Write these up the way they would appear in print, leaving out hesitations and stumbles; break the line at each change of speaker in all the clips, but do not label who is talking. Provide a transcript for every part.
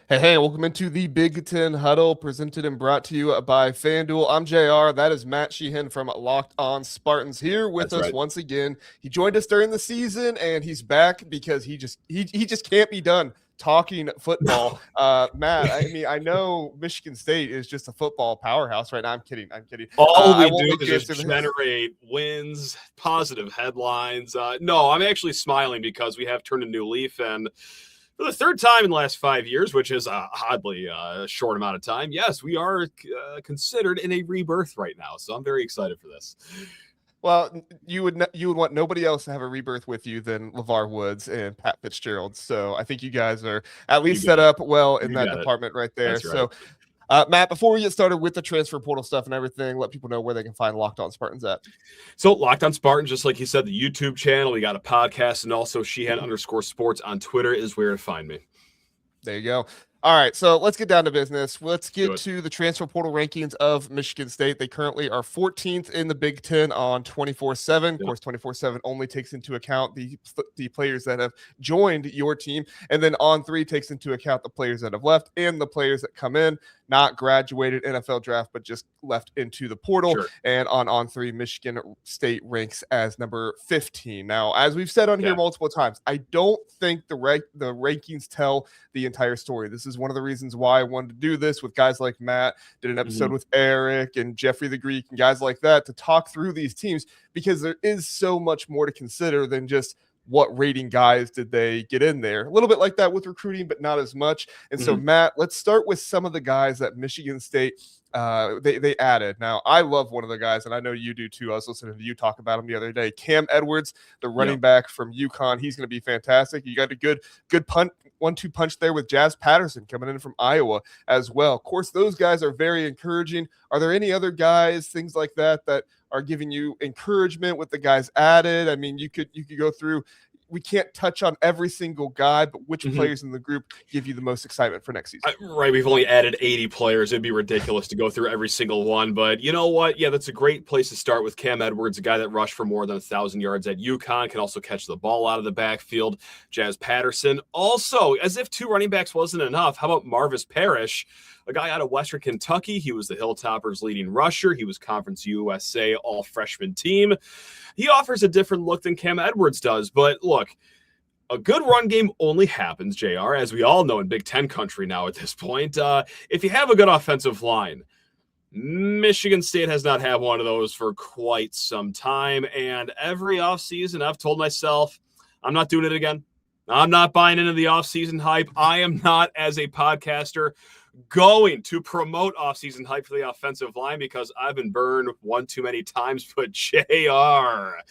Hey, welcome into the Big Ten Huddle, presented and brought to you by FanDuel. I'm JR. That is Matt Sheehan from Locked On Spartans here with
That's
us
right.
once again. He joined us during the season, and he's back because he just can't be done talking football. Matt, I know Michigan State is just a football powerhouse right now. I'm kidding.
All
I
we
won't
do
make
is
you
just
answer this.
generate wins, positive headlines. No, I'm actually smiling because we have turned a new leaf, and for the third time in the last 5 years, which is oddly a short amount of time, yes, we are considered in a rebirth right now. So I'm very excited for this.
Well, you would want nobody else to have a rebirth with you than LeVar Woods and Pat Fitzgerald. So I think you guys are at least set up well in that department right there.
That's right.
So, Matt, before we get started with the transfer portal stuff and everything, let people know where they can find Locked On Spartans at.
So Locked On Spartans, just like you said, the YouTube channel, we got a podcast, and also Sheehan_sports on Twitter is where to find me.
There you go. All right, so let's get down to business. Let's get to the transfer portal rankings of Michigan State. They currently are 14th in the Big Ten on 24/7. Of course, 24/7 only takes into account the players that have joined your team, and then On3 takes into account the players that have left and the players that come in, not graduated NFL draft, but just left into the portal.
Sure.
And On3, Michigan State ranks as number 15. Now, as we've said on here multiple times, I don't think the rankings tell the entire story. This is one of the reasons why I wanted to do this with guys like Matt, did an episode with Eric and Jeffrey the Greek and guys like that to talk through these teams, because there is so much more to consider than just what rating guys did they get in there. A little bit like that with recruiting, but not as much. And so, Matt, let's start with some of the guys that Michigan State they added. Now, I love one of the guys, and I know you do too. I was listening to you talk about him the other day. Cam Edwards, the running back from UConn. He's going to be fantastic. You got a good 1-2 punch there with Jazz Patterson coming in from Iowa as well. Of course, those guys are very encouraging. Are there any other guys, things like that, that are giving you encouragement with the guys added? I mean, you could go through. We can't touch on every single guy, but which players in the group give you the most excitement for next season?
Right. We've only added 80 players. It'd be ridiculous to go through every single one. But you know what? Yeah, that's a great place to start with Cam Edwards, a guy that rushed for more than 1,000 yards at UConn, can also catch the ball out of the backfield. Jazz Patterson. Also, as if 2 running backs wasn't enough, how about Marvis Parrish, a guy out of Western Kentucky? He was the Hilltoppers' leading rusher. He was Conference USA all-freshman team. He offers a different look than Cam Edwards does. But look, a good run game only happens, JR, as we all know in Big Ten country now at this point, if you have a good offensive line. Michigan State has not had one of those for quite some time. And every offseason, I've told myself, I'm not doing it again. I'm not buying into the offseason hype. I am not, as a podcaster, going to promote offseason hype for the offensive line because I've been burned one too many times. But JR,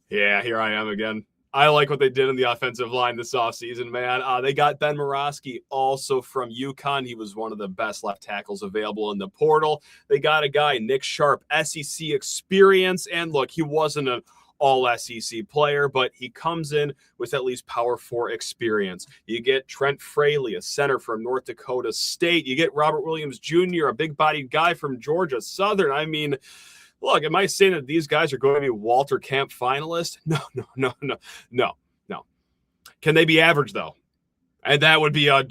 yeah, here I am again. I like what they did in the offensive line this offseason, man. They got Ben Mirosky, also from UConn. He was one of the best left tackles available in the portal. They got a guy, Nick Sharp, SEC experience. And look, he wasn't an all-SEC player, but he comes in with at least Power 4 experience. You get Trent Fraley, a center from North Dakota State. You get Robert Williams Jr., a big-bodied guy from Georgia Southern. I mean, look, am I saying that these guys are going to be Walter Camp finalists? No. Can they be average, though? And that would be a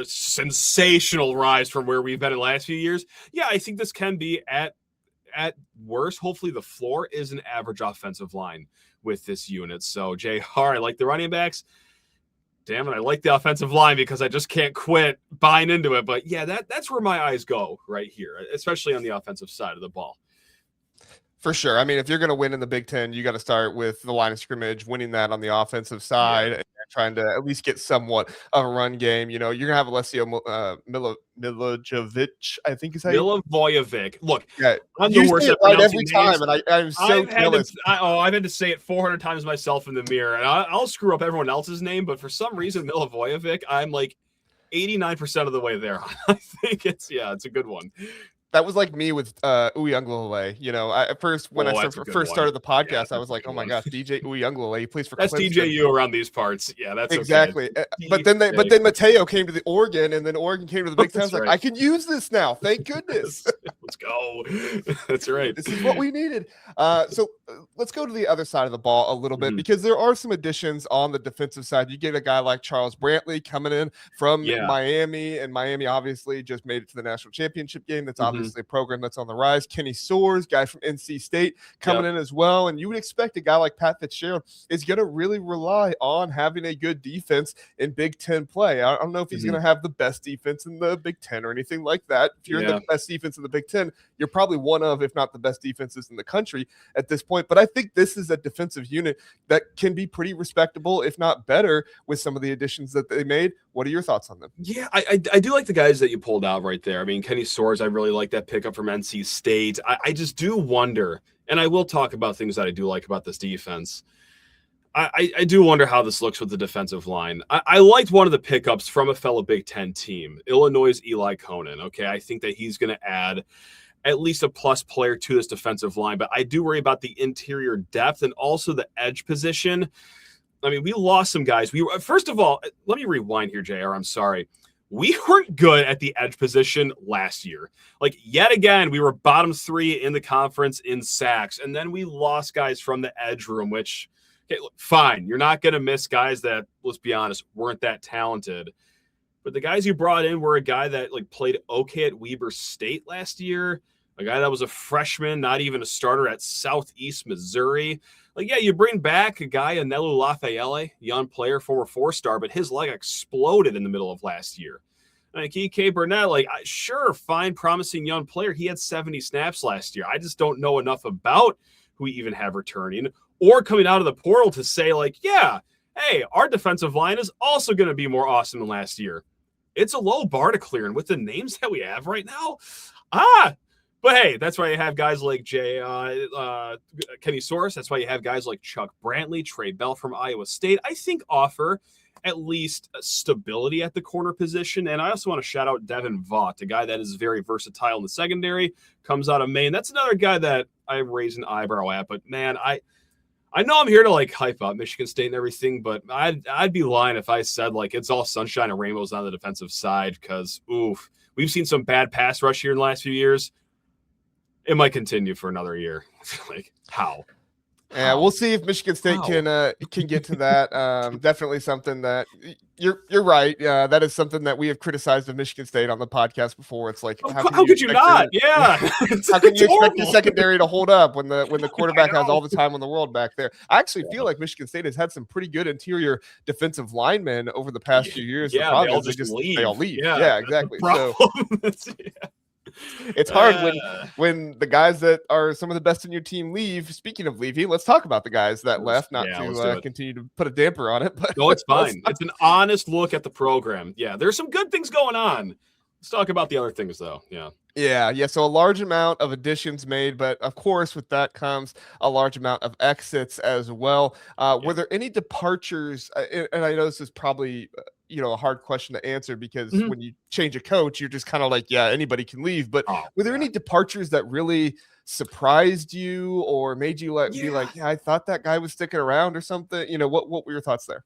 sensational rise from where we've been in the last few years. Yeah, I think this can be at worst. Hopefully the floor is an average offensive line with this unit. So, JR, I like the running backs. Damn it, I like the offensive line because I just can't quit buying into it. But, yeah, that's where my eyes go right here, especially on the offensive side of the ball.
For sure. I mean, if you're going to win in the Big Ten, you got to start with the line of scrimmage, winning that on the offensive side, and trying to at least get somewhat of a run game. You know, you're going to have Alessio Milivojevic, I think is how
Milivojevic. Look,
I'm the worst at pronouncing every time, and I'm so jealous.
I've had to say it 400 times myself in the mirror, and I'll screw up everyone else's name, but for some reason, Milivojevic, I'm like 89% of the way there. I think it's a good one.
That was like me with Uyunglele. You know, at first when I first started the podcast, I was like, "Oh my gosh, DJ Uyunglele, he plays for
Clemson." That's DJU around these parts. Yeah, that's
exactly.
Okay.
But then Mateo came to the Oregon, and then Oregon came to the Big Ten. I was like, I can use this now. Thank goodness.
Let's go. That's right.
This is what we needed. So let's go to the other side of the ball a little bit, because there are some additions on the defensive side. You get a guy like Charles Brantley coming in from Miami, and Miami obviously just made it to the national championship game. That's obviously a program that's on the rise. Kenny Soares, guy from NC State, coming in as well. And you would expect a guy like Pat Fitzgerald is going to really rely on having a good defense in Big Ten play. I don't know if he's going to have the best defense in the Big Ten or anything like that. If you're in the best defense in the Big Ten, you're probably one of, if not the best defenses in the country at this point. But I think this is a defensive unit that can be pretty respectable, if not better, with some of the additions that they made. What are your thoughts on them?
Yeah, I do like the guys that you pulled out right there. I mean, Kenny Soares, I really like that pickup from NC State. I just do wonder, and I will talk about things that I do like about this defense. I do wonder how this looks with the defensive line. I liked one of the pickups from a fellow Big Ten team, Illinois' Eli Conan. Okay, I think that he's going to add at least a plus player to this defensive line, but I do worry about the interior depth and also the edge position. I mean, we lost some guys. First of all, let me rewind here, JR. I'm sorry. We weren't good at the edge position last year. Like, yet again, we were bottom 3 in the conference in sacks, and then we lost guys from the edge room, which, okay, look, fine. You're not going to miss guys that, let's be honest, weren't that talented. But the guys you brought in were a guy that played okay at Weber State last year, a guy that was a freshman, not even a starter at Southeast Missouri. You bring back a guy, Anelu Lafayette, young player, former 4-star, but his leg exploded in the middle of last year. K. Burnett, sure, fine, promising young player. He had 70 snaps last year. I just don't know enough about who we even have returning or coming out of the portal to say, hey, our defensive line is also going to be more awesome than last year. It's a low bar to clear, and with the names that we have right now, but hey, that's why you have guys like Kenny Soares. That's why you have guys like Chuck Brantley, Trey Bell from Iowa State. I think offer at least stability at the corner position. And I also want to shout out Devin Vaught, a guy that is very versatile in the secondary, comes out of Maine. That's another guy that I raise an eyebrow at. But man, I know I'm here to hype up Michigan State and everything, but I'd be lying if I said it's all sunshine and rainbows on the defensive side, because we've seen some bad pass rush here in the last few years. It might continue for another year. How?
Yeah, we'll see if Michigan State can get to that. Definitely something that you're right. That is something that we have criticized of Michigan State on the podcast before. It's
how could you not? Yeah.
How can you expect your secondary to hold up when the quarterback has all the time in the world back there? I actually feel like Michigan State has had some pretty good interior defensive linemen over the past few years.
Yeah,
they all leave. Yeah, exactly. So it's hard when the guys that are some of the best in your team leave. Speaking of leaving, let's talk about the guys that left, not to continue to put a damper on it. But
no, it's fine. It's an honest look at the program. Yeah, there's some good things going on. Let's talk about the other things, though.
Yeah. So a large amount of additions made, but of course, with that comes a large amount of exits as well. Were there any departures? And I know this is probably a hard question to answer, because when you change a coach, you're just kind of anybody can leave. But were there any departures that really surprised you or made you be I thought that guy was sticking around or something? What were your thoughts there?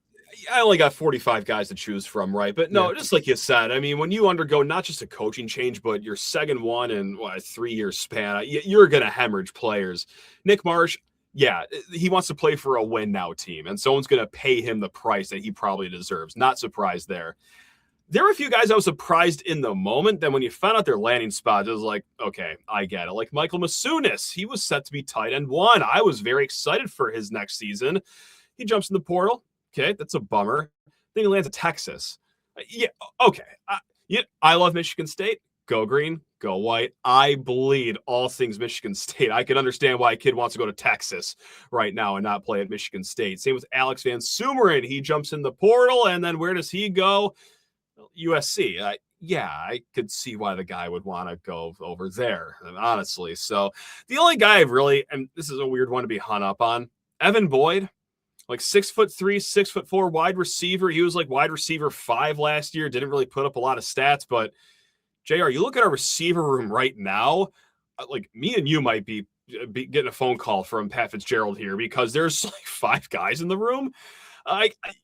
I only got 45 guys to choose from, right? But no, just like you said, I mean, when you undergo not just a coaching change, but your second one in a 3-year span, you're going to hemorrhage players. Nick Marsh, he wants to play for a win now team, and someone's going to pay him the price that he probably deserves. Not surprised there. There were a few guys I was surprised in the moment. Then when you found out their landing spots, it was okay, I get it. Like Michael Masunis, he was set to be tight end 1. I was very excited for his next season. He jumps in the portal. Okay, that's a bummer. Then he lands at Texas. Okay. I love Michigan State. Go green, go white. I bleed all things Michigan State. I can understand why a kid wants to go to Texas right now and not play at Michigan State. Same with Alex Van Sumeren. He jumps in the portal, and then where does he go? USC. I could see why the guy would want to go over there, honestly. So the only guy I've really, and this is a weird one to be hung up on, Evan Boyd. 6'3", 6'4" wide receiver. He was wide receiver 5 last year. Didn't really put up a lot of stats, but JR, you look at our receiver room right now, me and you might be getting a phone call from Pat Fitzgerald here, because there's 5 guys in the room.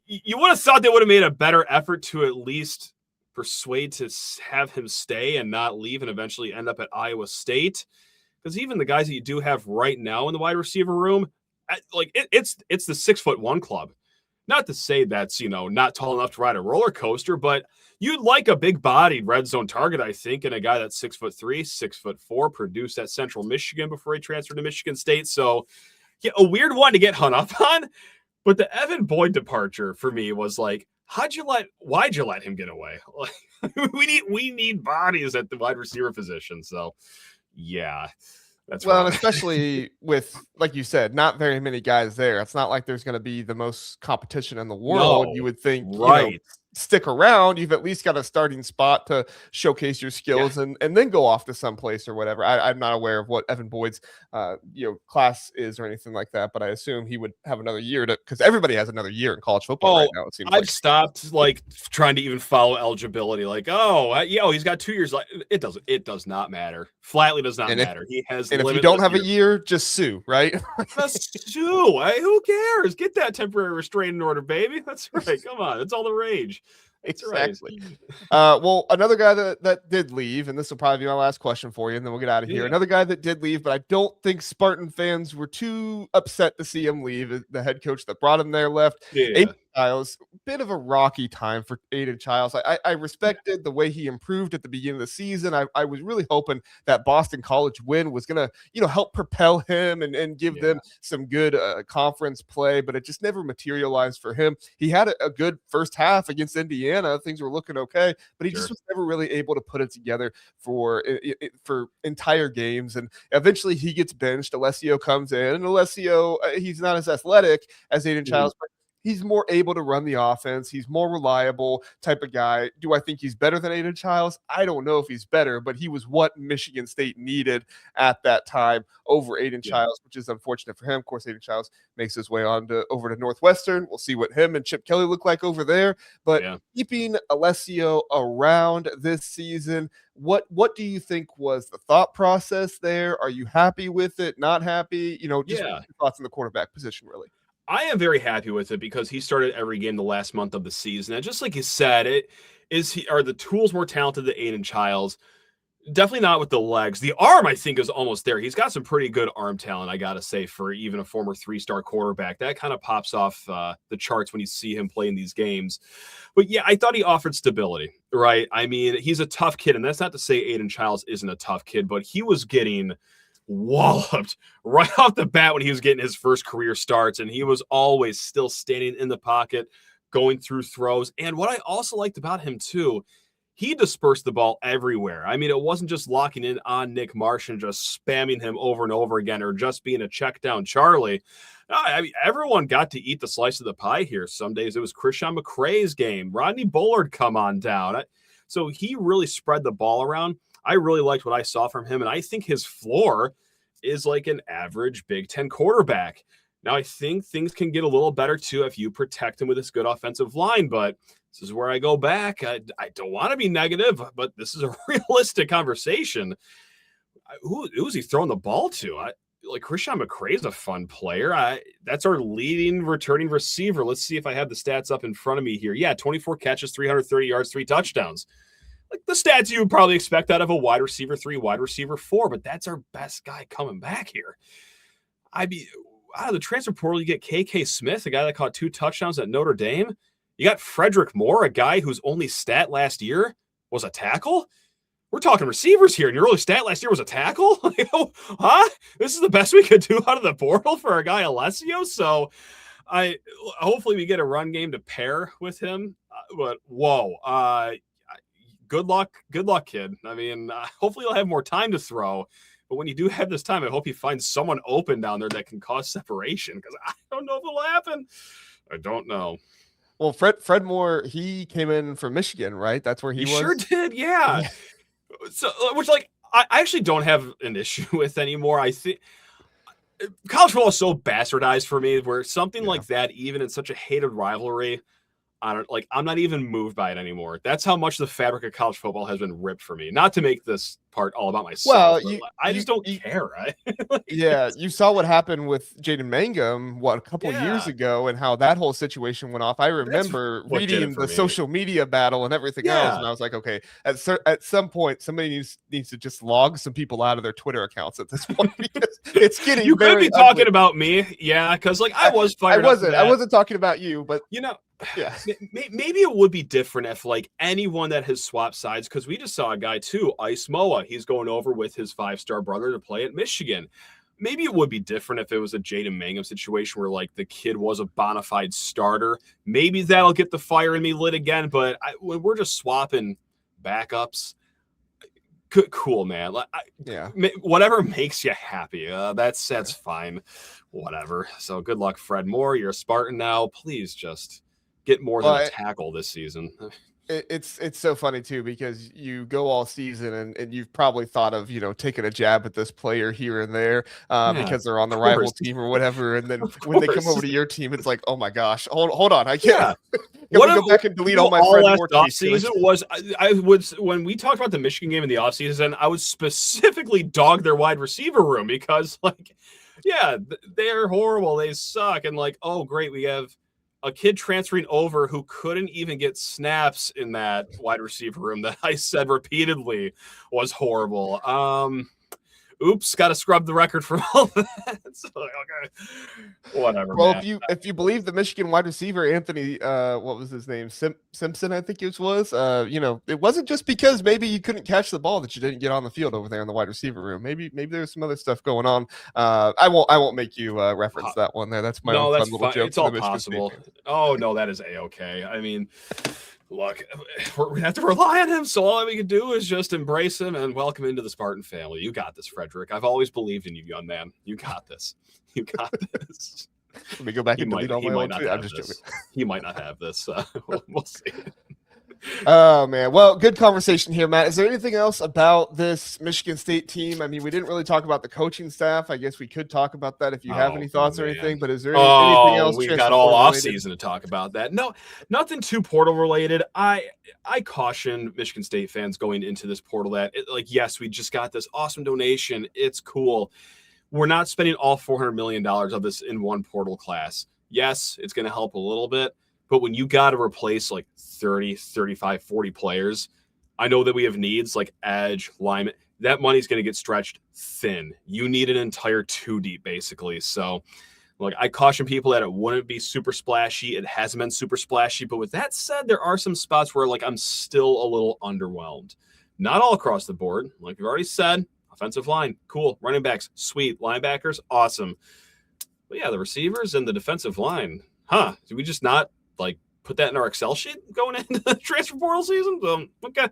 You would have thought they would have made a better effort to at least persuade to have him stay and not leave and eventually end up at Iowa State. Because even the guys that you do have right now in the wide receiver room, it's the 6'1" club. Not to say that's, not tall enough to ride a roller coaster, but you'd like a big-bodied red zone target, I think, and a guy that's 6'3", 6'4", produced at Central Michigan before he transferred to Michigan State. So, yeah, a weird one to get hung up on. But the Evan Boyd departure for me was like, why'd you let him get away? We need bodies at the wide receiver position. So, yeah. That's
well, and especially with, like you said, not very many guys there. It's not like there's going to be the most competition in the world. You would think,
right?
Stick around. You've at least got a starting spot to showcase your skills and then go off to someplace or whatever. I'm not aware of what Evan Boyd's class is or anything like that, but I assume he would have another year because everybody has another year in college football right now. It seems
I've stopped trying to even follow eligibility. He's got 2 years. It does not matter. Flatly does not matter. He has.
And if you don't have a year, just sue, right?
Just sue. Who cares? Get that temporary restraining order, baby. That's right. Come on, it's all the rage.
Exactly. Well, another guy that did leave, and this will probably be my last question for you, and then we'll get out of here. Another guy that did leave, but I don't think Spartan fans were too upset to see him leave. The head coach that brought him there left. Aiden Childs, bit of a rocky time for Aiden Childs. I respected the way he improved at the beginning of the season. I was really hoping that Boston College win was going to, help propel him and give them some good conference play, but it just never materialized for him. He had a good first half against Indiana. Things were looking okay, but he just was never really able to put it together for entire games. And eventually he gets benched. Alessio comes in, and Alessio, he's not as athletic as Aiden Childs, but he's more able to run the offense. He's more reliable type of guy. Do I think he's better than Aiden Childs? I don't know if he's better, but he was what Michigan State needed at that time over Aiden Childs, which is unfortunate for him. Of course, Aiden Childs makes his way over to Northwestern. We'll see what him and Chip Kelly look like over there. But keeping Alessio around this season, what do you think was the thought process there? Are you happy with it? Not happy? Just your thoughts on the quarterback position, really.
I am very happy with it because he started every game the last month of the season. And just like you said, are the tools more talented than Aiden Childs? Definitely not with the legs. The arm, I think, is almost there. He's got some pretty good arm talent, I got to say, for even a former 3-star quarterback. That kind of pops off the charts when you see him play in these games. But yeah, I thought he offered stability, right? I mean, he's a tough kid, and that's not to say Aiden Childs isn't a tough kid, but he was getting walloped right off the bat when he was getting his first career starts, and he was always still standing in the pocket, going through throws. And what I also liked about him too, he dispersed the ball everywhere. I mean, it wasn't just locking in on Nick Marsh and just spamming him over and over again, or just being a check down Charlie. I mean, everyone got to eat the slice of the pie here. Some days it was Christian McCray's game. Rodney Bullard come on down. So he really spread the ball around. I really liked what I saw from him, and I think his floor is like an average Big Ten quarterback. Now, I think things can get a little better, too, if you protect him with this good offensive line, but this is where I go back. I don't want to be negative, but this is a realistic conversation. Who's he throwing the ball to? Christian McCray is a fun player. That's our leading returning receiver. Let's see if I have the stats up in front of me here. Yeah, 24 catches, 330 yards, 3 touchdowns. The stats you would probably expect out of a wide receiver 3, wide receiver 4, but that's our best guy coming back here. I mean, out of the transfer portal, you get KK Smith, a guy that caught 2 touchdowns at Notre Dame. You got Frederick Moore, a guy whose only stat last year was a tackle. We're talking receivers here, and your only stat last year was a tackle? Huh? This is the best we could do out of the portal for our guy Alessio. So hopefully we get a run game to pair with him. But whoa, good luck, kid. I mean, hopefully he'll have more time to throw. But when you do have this time, I hope he finds someone open down there that can cause separation, because I don't know if it'll happen. I don't know.
Well, Fred Moore, he came in from Michigan, right? That's where he was?
Sure did, yeah. So, which, I actually don't have an issue with anymore. I think college football is so bastardized for me, where something like that, even in such a hated rivalry, I'm not even moved by it anymore. That's how much the fabric of college football has been ripped for me. Not to make this part all about myself.
Well,
I just don't care. Right?
Yeah, you saw what happened with Jaden Mangum, a couple years ago, and how that whole situation went off. I remember reading the social media battle and everything else, and I was like, okay, at some point, somebody needs to just log some people out of their Twitter accounts at this point, because it's getting
You could be talking
ugly.
about me, because I was fired.
I wasn't talking about you, but
yeah, maybe it would be different if anyone that has swapped sides, because we just saw a guy too, Ice Moa. He's going over with his 5-star brother to play at Michigan. Maybe it would be different if it was a Jaden Mangum situation where the kid was a bona fide starter. Maybe that'll get the fire in me lit again. But when we're just swapping backups, cool, man. Whatever makes you happy. That's fine. Whatever. So good luck, Fred Moore. You're a Spartan now. Please just get more than a tackle this season.
It's so funny too, because you go all season and you've probably thought of taking a jab at this player here and there because they're on the rival team or whatever, and then when they come over to your team, it's like, oh my gosh, hold on, I can't. Go back and delete all my friends.
Offseason was I would, when we talked about the Michigan game in the offseason, I would specifically dog their wide receiver room because they're horrible, they suck, and oh great, we have a kid transferring over who couldn't even get snaps in that wide receiver room that I said repeatedly was horrible. Oops, got to scrub the record from all that. So, okay, whatever.
Well,
man.
if you believe the Michigan wide receiver Anthony, what was his name, Simpson, I think it was. It wasn't just because maybe you couldn't catch the ball that you didn't get on the field over there in the wide receiver room. Maybe there's some other stuff going on. I won't make you reference that one there. That's my own fun little joke.
It's all possible. Oh no, that is a-okay. I mean, look, we have to rely on him, so all we can do is just embrace him and welcome into the Spartan family. You got this, Frederick. I've always believed in you, young man. You got this. You got this.
Let me go back and delete all my old. I'm just joking.
He might not have this. We'll see.
Oh man, well, good conversation here, Matt. Is there anything else about this Michigan State team? I mean, we didn't really talk about the coaching staff. I guess we could talk about that if you have any thoughts or anything. But is there anything else?
We got all off season to talk about that. No, nothing too portal related. I caution Michigan State fans going into this portal that yes, we just got this awesome donation. It's cool. We're not spending all $400 million of this in one portal class. Yes, it's going to help a little bit. But when you got to replace 30, 35, 40 players, I know that we have needs like edge, lineman. That money's going to get stretched thin. You need an entire 2 deep, basically. So, I caution people that it wouldn't be super splashy. It hasn't been super splashy. But with that said, there are some spots where I'm still a little underwhelmed. Not all across the board. Like we've already said, offensive line, cool. Running backs, sweet. Linebackers, awesome. But yeah, the receivers and the defensive line, do we just not put that in our Excel sheet going into the transfer portal season? Okay,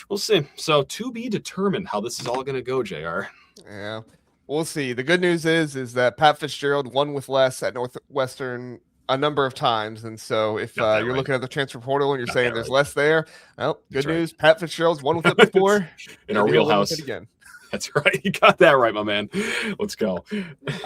we'll see. So to be determined how this is all going to go, JR.
Yeah, we'll see. The good news is that Pat Fitzgerald won with less at Northwestern a number of times, and so if you're looking at the transfer portal and you're saying there's less there, well, good news. Pat Fitzgerald's won with it before
in our wheelhouse
again.
That's right. You got that right, my man. Let's go.
All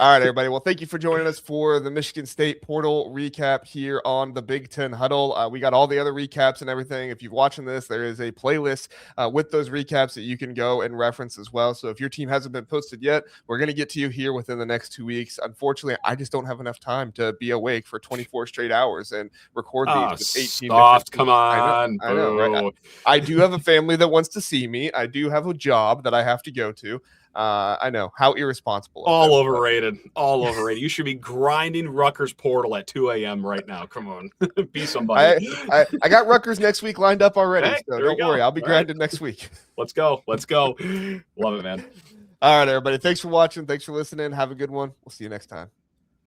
right, everybody. Well, thank you for joining us for the Michigan State portal recap here on the Big Ten Huddle. We got all the other recaps and everything. If you're watching this, there is a playlist with those recaps that you can go and reference as well. So if your team hasn't been posted yet, we're going to get to you here within the next 2 weeks. Unfortunately, I just don't have enough time to be awake for 24 straight hours and record these with 18
soft. Come on.
I know, right? I do have a family that wants to see me. I do have a job that I have to go to. I know how irresponsible.
All overrated. You should be grinding Rutgers portal at 2 a.m. right now. Come on, be somebody.
I got Rutgers next week lined up already.
Hey,
so don't worry, I'll be grinding next week.
Let's go. Love it, man.
All right, everybody. Thanks for watching. Thanks for listening. Have a good one. We'll see you next time.